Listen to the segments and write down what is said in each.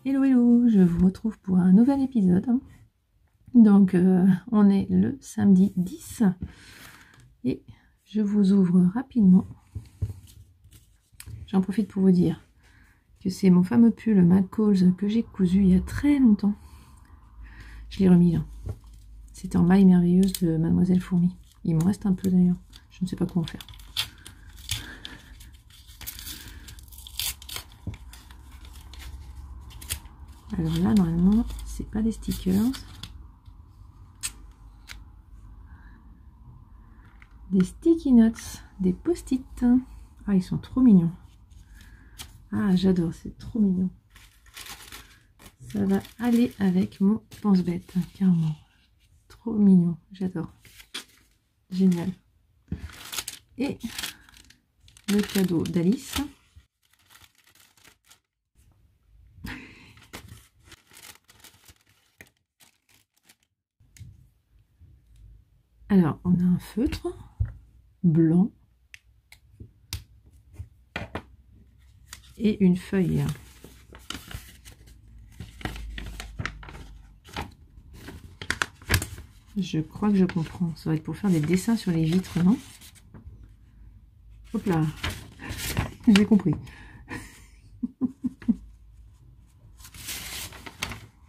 Hello hello, je vous retrouve pour un nouvel épisode. Donc on est le samedi 10 et je vous ouvre rapidement. J'en profite pour vous dire que c'est mon fameux pull McCall's que j'ai cousu il y a très longtemps. Je l'ai remis là. C'était en maille merveilleuse de Mademoiselle Fourmi. Il m'en reste un peu d'ailleurs. Je ne sais pas quoi en faire. Alors là, normalement, c'est pas des stickers. Des sticky notes, des post-it. Ah, ils sont trop mignons. Ah, j'adore, c'est trop mignon. Ça va aller avec mon pense-bête, carrément. Trop mignon, j'adore. Génial. Et le cadeau d'Alice. Alors, on a un feutre blanc et une feuille. Je crois que je comprends. Ça va être pour faire des dessins sur les vitres, non? Hop là. J'ai compris.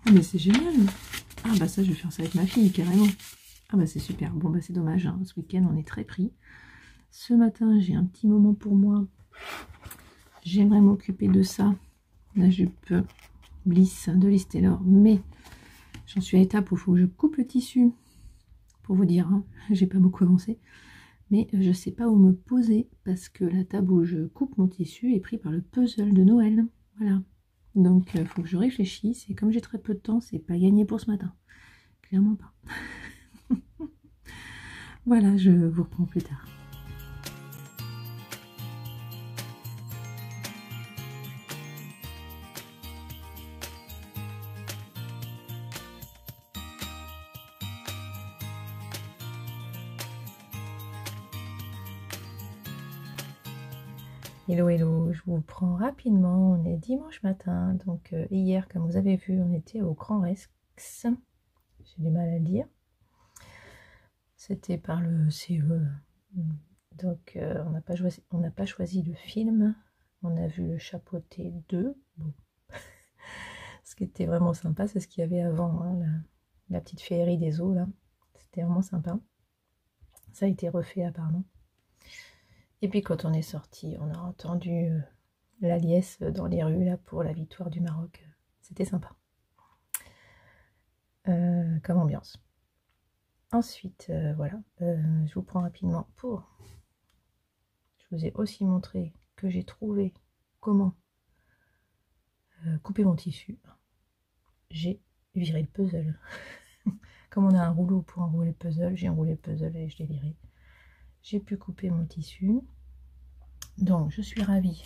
Ah mais c'est génial. Ah bah ça, je vais faire ça avec ma fille, carrément. Ah bah c'est super. Bon bah c'est dommage, hein. Ce week-end, on est très pris. Ce matin, j'ai un petit moment pour moi. J'aimerais m'occuper de ça. La jupe Bliss de Liz Taylor. Mais j'en suis à l'étape où il faut que je coupe le tissu. Pour vous dire, hein, j'ai pas beaucoup avancé. Mais je sais pas où me poser parce que la table où je coupe mon tissu est pris par le puzzle de Noël. Voilà. Donc il faut que je réfléchisse. Et comme j'ai très peu de temps, c'est pas gagné pour ce matin. Clairement pas. Voilà, je vous reprends plus tard. Hello hello, je vous prends rapidement, on est dimanche matin, donc hier comme vous avez vu on était au Grand Rex, j'ai du mal à le dire, c'était par le CE, donc on n'a pas choisi le film, on a vu le Chapeauté 2, bon. Ce qui était vraiment sympa, c'est ce qu'il y avait avant, hein, la petite féerie des eaux là, c'était vraiment sympa, ça a été refait apparemment. Et puis quand on est sorti, on a entendu la liesse dans les rues là pour la victoire du Maroc. C'était sympa. Comme ambiance. Ensuite, voilà, je vous prends rapidement pour... Je vous ai aussi montré que j'ai trouvé comment couper mon tissu. J'ai viré le puzzle. Comme on a un rouleau pour enrouler le puzzle, j'ai enroulé le puzzle et je l'ai viré. J'ai pu couper mon tissu. Donc, je suis ravie,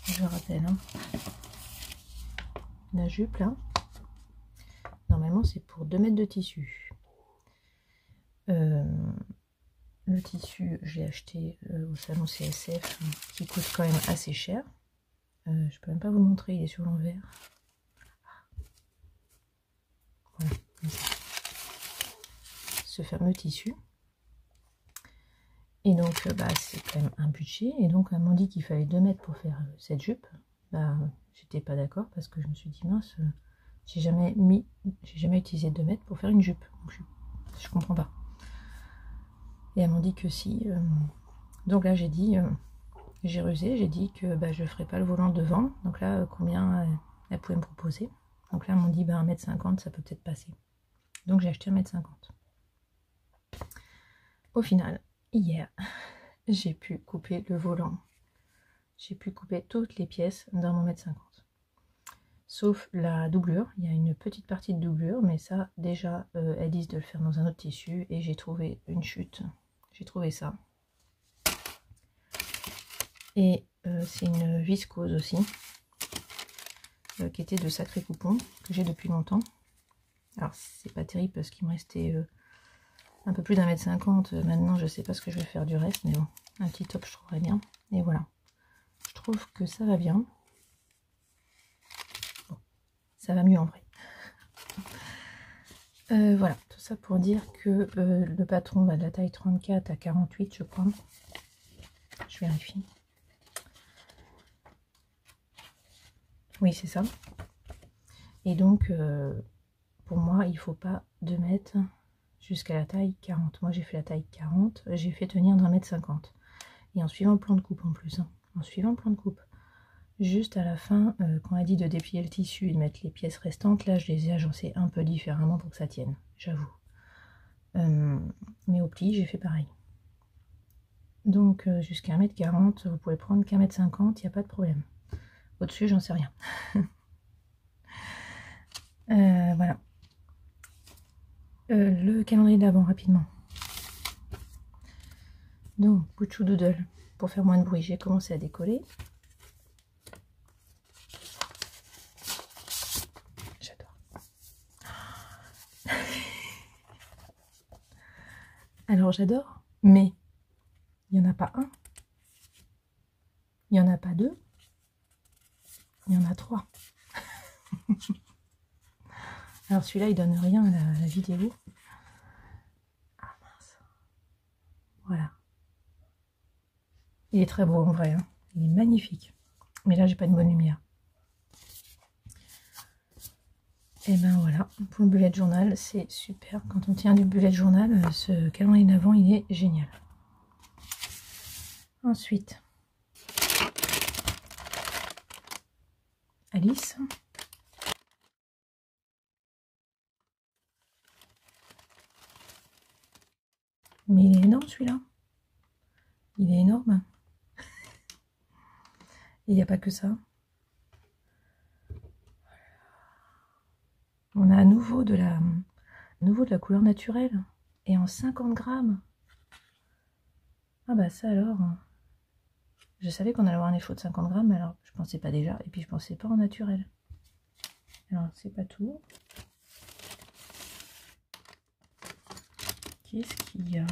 je rappelle, hein, la jupe là, normalement c'est pour 2 mètres de tissu. Le tissu, je l'ai acheté au salon CSF, qui coûte quand même assez cher. Je peux même pas vous le montrer, il est sur l'envers. Voilà, comme ça. Ce fameux tissu. Et donc, bah, c'est quand même un budget. Et donc, elle m'a dit qu'il fallait 2 mètres pour faire cette jupe. Bah, j'étais pas d'accord parce que je me suis dit, mince, j'ai jamais utilisé 2 mètres pour faire une jupe. Donc, je comprends pas. Et elle m'a dit que si. Donc là, j'ai dit, j'ai rusé, j'ai dit que bah, je ferais pas le volant devant. Donc là, combien elle pouvait me proposer. Donc là, elle m'a dit, bah, 1,50 m, ça peut peut-être passer. Donc j'ai acheté 1,50 m. Au final, hier, j'ai pu couper le volant. J'ai pu couper toutes les pièces dans mon 1,50 m. Sauf la doublure. Il y a une petite partie de doublure, mais ça, déjà, elles disent de le faire dans un autre tissu. Et j'ai trouvé une chute. J'ai trouvé ça. Et c'est une viscose aussi, qui était de Sacré Coupon, que j'ai depuis longtemps. Alors, c'est pas terrible parce qu'il me restait un peu plus d'1,50 m. Maintenant, je sais pas ce que je vais faire du reste, mais bon, un petit top, je trouverais bien. Et voilà. Je trouve que ça va bien. Bon, ça va mieux en vrai. Voilà, tout ça pour dire que le patron va de la taille 34 à 48, je crois. Je vérifie. Oui, c'est ça. Et donc, pour moi, il ne faut pas 2 mètres jusqu'à la taille 40. Moi, j'ai fait la taille 40. J'ai fait tenir d'1,50 m. Et en suivant le plan de coupe en plus. Hein, en suivant le plan de coupe. Juste à la fin, quand on a dit de déplier le tissu et de mettre les pièces restantes, là, je les ai agencées un peu différemment pour que ça tienne. J'avoue. Mais au pli, j'ai fait pareil. Donc, jusqu'à 1,40 m, vous pouvez prendre qu'1,50 m, il n'y a pas de problème. Au-dessus, j'en sais rien. Voilà. Le calendrier d'avant, rapidement. Donc, Bouchou Doodle, pour faire moins de bruit, j'ai commencé à décoller. J'adore. Alors, j'adore, mais il n'y en a pas un. Il n'y en a pas deux. Il y en a 3. Alors, celui-là, il donne rien à la vidéo. Ah, mince. Voilà. Il est très beau en vrai, hein. Il est magnifique. Mais là, j'ai pas de bonne lumière. Et ben voilà, pour le bullet journal, c'est super. Quand on tient du bullet journal, ce calendrier d'avant, il est génial. Ensuite, Alice. Mais il est énorme celui-là. Il est énorme. Il n'y a pas que ça. On a à nouveau de la couleur naturelle. Et en 50 grammes. Ah bah ça alors. Je savais qu'on allait avoir un effort de 50 grammes, mais alors je pensais pas déjà. Et puis je pensais pas en naturel. Alors c'est pas tout. Qu'est-ce qu'il y a?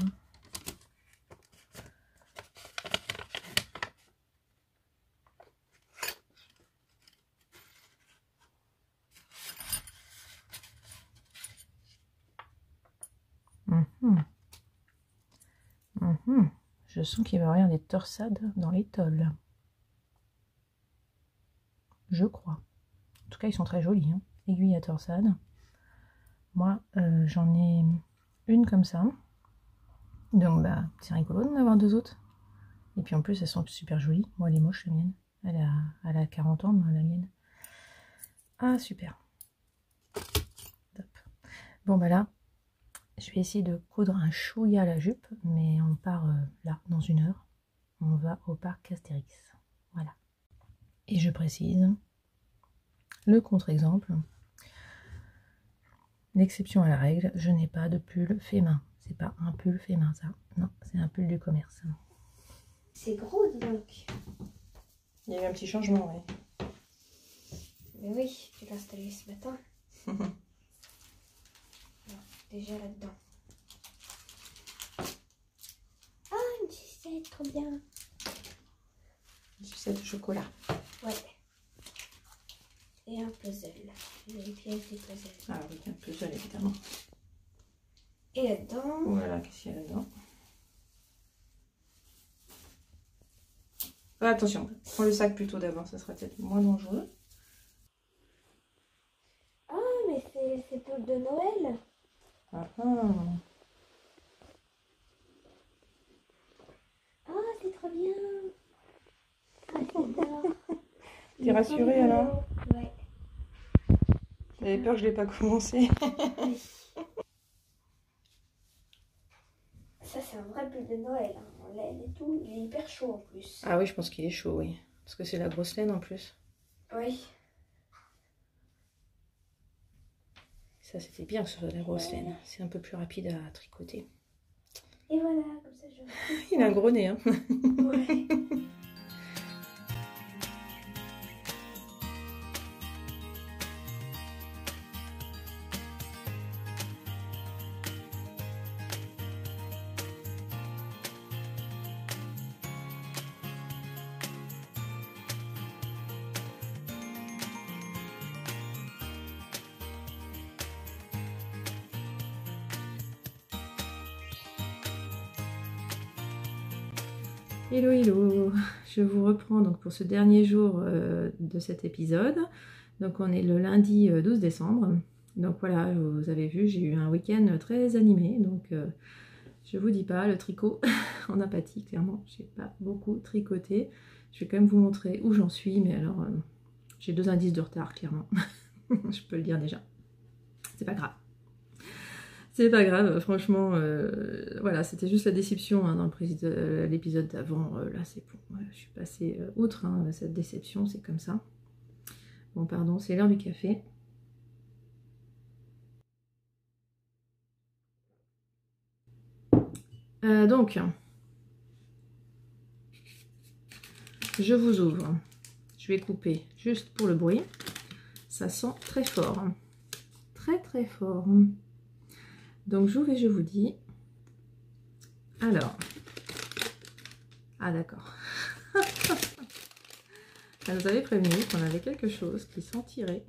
Je sens qu'il va y avoir des torsades dans les tolls. Je crois. En tout cas, ils sont très jolis. Hein. Aiguille à torsade. Moi, j'en ai une comme ça. Donc, bah, c'est rigolo d'en avoir 2 autres. Et puis en plus, elles sont super jolies. Moi, elle est moche, la mienne. Elle a 40 ans, la mienne. Ah, super. Top. Bon, bah là, je vais essayer de coudre un chouïa à la jupe. Mais on part là, dans 1 heure. On va au parc Astérix. Voilà. Et je précise, le contre-exemple, l'exception à la règle, je n'ai pas de pull fait main. C'est pas un pull fait main, ça. Non, c'est un pull du commerce. C'est gros, dis donc. Il y a eu un petit changement, oui. Mais oui, tu l'as installé ce matin. Non, déjà là-dedans. Ah, une sucette, trop bien. Une sucette au chocolat. Ouais. Et un puzzle. Il y a les pièces du puzzle. Ah oui, un puzzle, évidemment. Et là-dedans... Voilà, qu'est-ce qu'il y a là-dedans? Ah, attention, prends le sac plutôt d'avant, ça sera peut-être moins dangereux. Ah, mais c'est pour de Noël. Ah ah. Ah, c'est trop bien. Ah, j'adore. T'es rassurée alors? Ouais. J'avais peur que je l'ai pas commencé. Oui. Ça, c'est un vrai pull de Noël. Hein. En laine et tout. Il est hyper chaud en plus. Ah oui, je pense qu'il est chaud, oui. Parce que c'est la grosse laine en plus. Oui. Ça, c'était bien sur la grosse laine. C'est un peu plus rapide à tricoter. Et voilà, comme ça, je... Il a un gros nez, hein. Ouais. Hello, hello, je vous reprends donc pour ce dernier jour de cet épisode. Donc on est le lundi 12 décembre. Donc voilà, vous avez vu, j'ai eu un week-end très animé. Donc je vous dis pas, le tricot en apathie, clairement, j'ai pas beaucoup tricoté. Je vais quand même vous montrer où j'en suis, mais alors j'ai 2 indices de retard, clairement. Je peux le dire déjà. C'est pas grave. C'est pas grave, franchement, voilà, c'était juste la déception hein, dans l'épisode d'avant. Là, c'est bon, je suis passée outre hein, cette déception, c'est comme ça. Bon, pardon, c'est l'heure du café. Donc, je vous ouvre. Je vais couper juste pour le bruit. Ça sent très fort. Très, très fort. Donc, j'ouvre et je vous dis. Alors. Ah, d'accord. Elle nous avait prévenu qu'on avait quelque chose qui sentirait.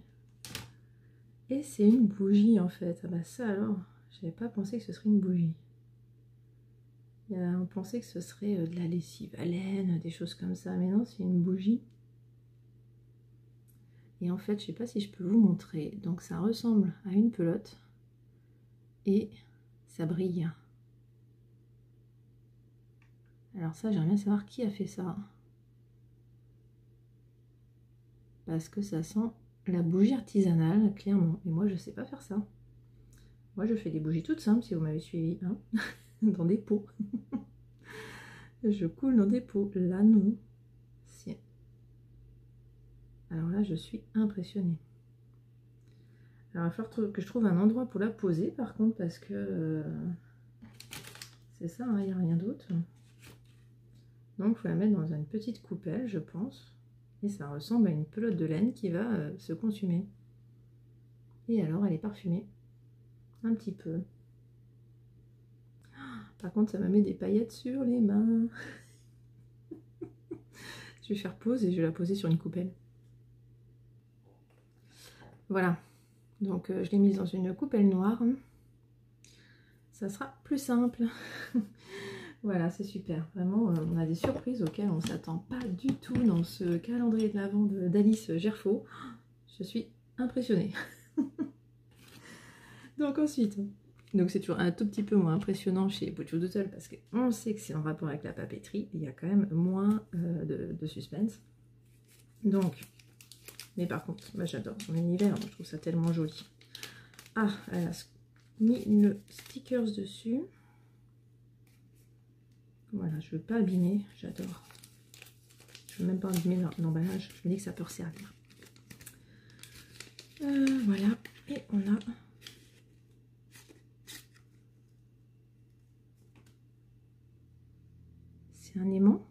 Et c'est une bougie en fait. Ah bah ça alors, j'avais pas pensé que ce serait une bougie. On pensait que ce serait de la lessive à laine, des choses comme ça. Mais non, c'est une bougie. Et en fait, je sais pas si je peux vous montrer. Donc ça ressemble à une pelote. Et ça brille. Alors ça, j'aimerais bien savoir qui a fait ça. Parce que ça sent la bougie artisanale, clairement. Et moi, je sais pas faire ça. Moi, je fais des bougies toutes simples, si vous m'avez suivi. Hein dans des pots. Je coule dans des pots. Là, non. Si. Alors là, je suis impressionnée. Alors, il va falloir que je trouve un endroit pour la poser, par contre, parce que c'est ça, il n'y a rien d'autre. Donc, il faut la mettre dans une petite coupelle, je pense. Et ça ressemble à une pelote de laine qui va se consumer. Et alors, elle est parfumée. Un petit peu. Par contre, ça me met des paillettes sur les mains. Je vais faire pause et je vais la poser sur une coupelle. Voilà. Donc, je l'ai mise dans une coupelle noire. Ça sera plus simple. Voilà, c'est super. Vraiment, on a des surprises auxquelles on ne s'attend pas du tout dans ce calendrier de l'Avent d'Alice Gerfaud. Je suis impressionnée. Donc ensuite, donc c'est toujours un tout petit peu moins impressionnant chez Butch Doodle parce qu'on sait que c'est en rapport avec la papeterie. Il y a quand même moins de suspense. Donc, mais par contre, moi j'adore son univers. Je trouve ça tellement joli. Ah, elle a mis le stickers dessus. Voilà, je ne veux pas abîmer, j'adore. Je ne veux même pas abîmer l'emballage, je me dis que ça peut resservir. Voilà, et on a... C'est un aimant.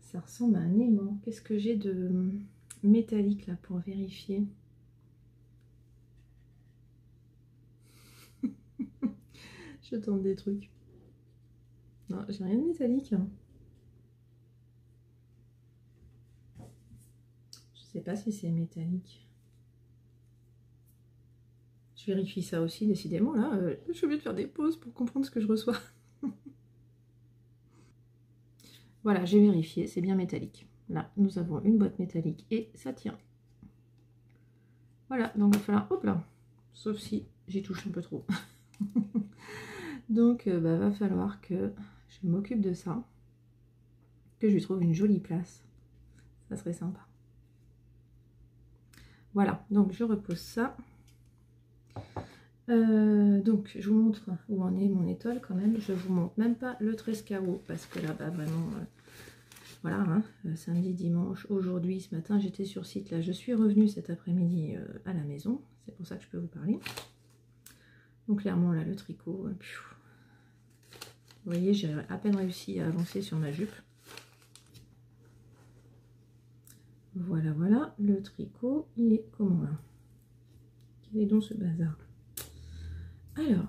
Ça ressemble à un aimant. Qu'est-ce que j'ai de métallique là pour vérifier? Je tente des trucs. Non, j'ai rien de métallique. Je sais pas si c'est métallique. Je vérifie ça aussi, décidément. Là, je suis obligée de faire des pauses pour comprendre ce que je reçois. Voilà, j'ai vérifié, c'est bien métallique. Là, nous avons une boîte métallique et ça tient. Voilà, donc il va falloir... Hop là. Sauf si j'y touche un peu trop. Donc, va falloir que je m'occupe de ça. Que je lui trouve une jolie place. Ça serait sympa. Voilà, donc je repose ça. Donc, je vous montre où en est mon étole quand même. Je vous montre même pas le trescarreau parce que là, vraiment... voilà, hein, samedi, dimanche, aujourd'hui, ce matin, j'étais sur site. Là, je suis revenue cet après-midi à la maison. C'est pour ça que je peux vous parler. Donc, clairement, là, le tricot... vous voyez, j'ai à peine réussi à avancer sur ma jupe. Voilà, voilà, le tricot, il est comment là? Quel est donc ce bazar? Alors,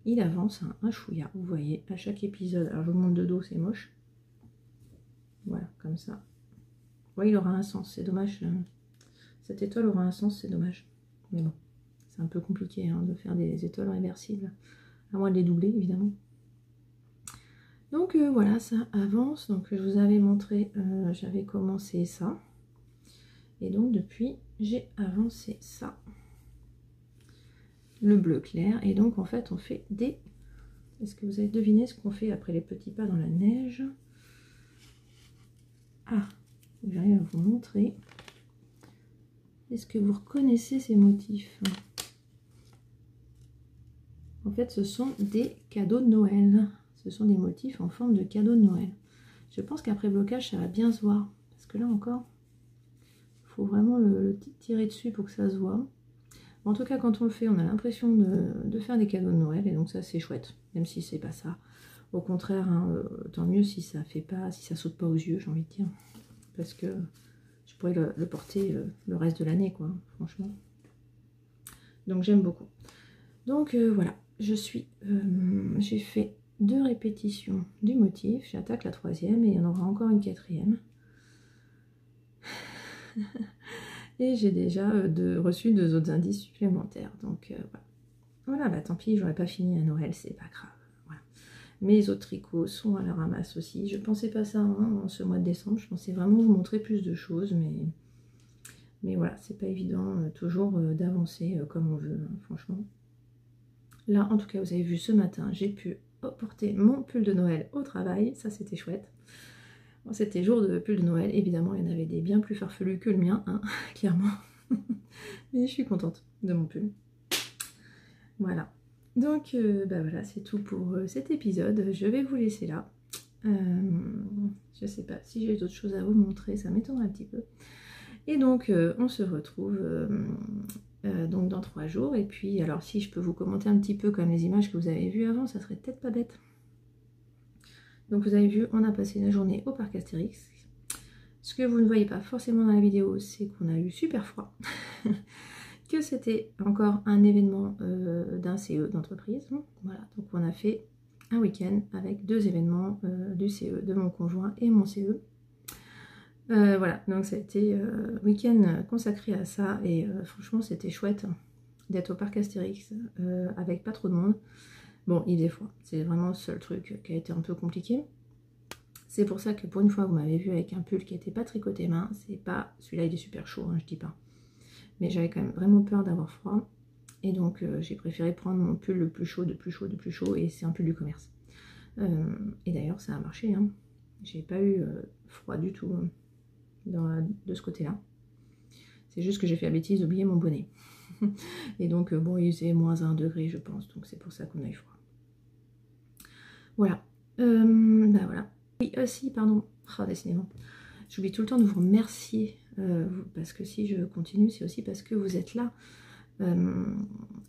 il avance un chouïa, vous voyez, à chaque épisode. Alors, je vous montre de dos, c'est moche. Voilà, comme ça. Oui, il aura un sens, c'est dommage. Cette étoile aura un sens, c'est dommage. Mais bon, c'est un peu compliqué hein, de faire des étoiles réversibles. À moins de les doubler, évidemment. Donc voilà, ça avance. Donc je vous avais montré, j'avais commencé ça. Et donc depuis, j'ai avancé ça. Le bleu clair. Et donc en fait, on fait des... Est-ce que vous avez deviné ce qu'on fait après les petits pas dans la neige? Ah, j'arrive à vous montrer. Est-ce que vous reconnaissez ces motifs? En fait, ce sont des cadeaux de Noël. Ce sont des motifs en forme de cadeaux de Noël. Je pense qu'après blocage, ça va bien se voir. Parce que là encore, il faut vraiment le tirer dessus pour que ça se voit. En tout cas, quand on le fait, on a l'impression de faire des cadeaux de Noël. Et donc ça, c'est chouette. Même si c'est pas ça. Au contraire, hein, tant mieux si ça fait pas, si ça saute pas aux yeux, j'ai envie de dire. Parce que je pourrais le porter le reste de l'année, quoi, franchement. Donc j'aime beaucoup. Donc voilà, j'ai fait 2 répétitions du motif, j'attaque la 3e et il y en aura encore une 4e. Et j'ai déjà reçu 2 autres indices supplémentaires. Donc voilà, bah tant pis, j'aurais pas fini à Noël, c'est pas grave. Voilà. Mes autres tricots sont à la ramasse aussi. Je pensais pas ça hein, en ce mois de décembre, je pensais vraiment vous montrer plus de choses, mais voilà, c'est pas évident toujours d'avancer comme on veut, hein, franchement. Là, en tout cas, vous avez vu ce matin, j'ai pu porter mon pull de Noël au travail. Ça, c'était chouette. Bon, c'était jour de pull de Noël. Évidemment, il y en avait des bien plus farfelus que le mien, hein, clairement. Mais je suis contente de mon pull. Voilà. Donc, bah voilà, c'est tout pour cet épisode. Je vais vous laisser là. Je sais pas si j'ai d'autres choses à vous montrer. Ça m'étonnerait un petit peu. Et donc, on se retrouve... donc dans 3 jours, et puis alors si je peux vous commenter un petit peu comme les images que vous avez vues avant, ça serait peut-être pas bête. Donc vous avez vu, on a passé la journée au parc Astérix. Ce que vous ne voyez pas forcément dans la vidéo, c'est qu'on a eu super froid, que c'était encore un événement d'un CE d'entreprise. Voilà, donc on a fait un week-end avec 2 événements du CE, de mon conjoint et mon CE. Voilà, donc ça a été week-end consacré à ça et franchement c'était chouette d'être au parc Astérix avec pas trop de monde. Bon, il des fois, c'est vraiment le seul truc qui a été un peu compliqué. C'est pour ça que pour une fois vous m'avez vu avec un pull qui n'était pas tricoté main, c'est pas, celui-là il est super chaud, hein, je dis pas. Mais j'avais quand même vraiment peur d'avoir froid et donc j'ai préféré prendre mon pull le plus chaud, de plus chaud, de plus chaud et c'est un pull du commerce. Et d'ailleurs ça a marché, hein. J'ai pas eu froid du tout. De ce côté-là. C'est juste que j'ai fait la bêtise d'oublier mon bonnet. Et donc, bon, il faisait moins 1 degré, je pense. Donc, c'est pour ça qu'on a eu froid. Voilà. Bah voilà. Oui, si, pardon. Oh, décidément. J'oublie tout le temps de vous remercier. Parce que si je continue, c'est aussi parce que vous êtes là.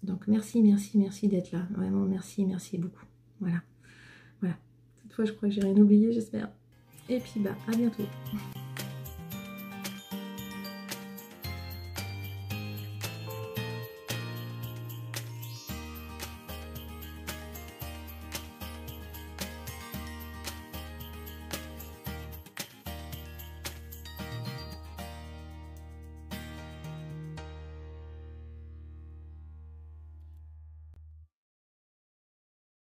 Donc, merci, merci, merci d'être là. Vraiment, merci, merci beaucoup. Voilà. Voilà. Cette fois, je crois que j'ai rien oublié, j'espère. Et puis, bah, à bientôt.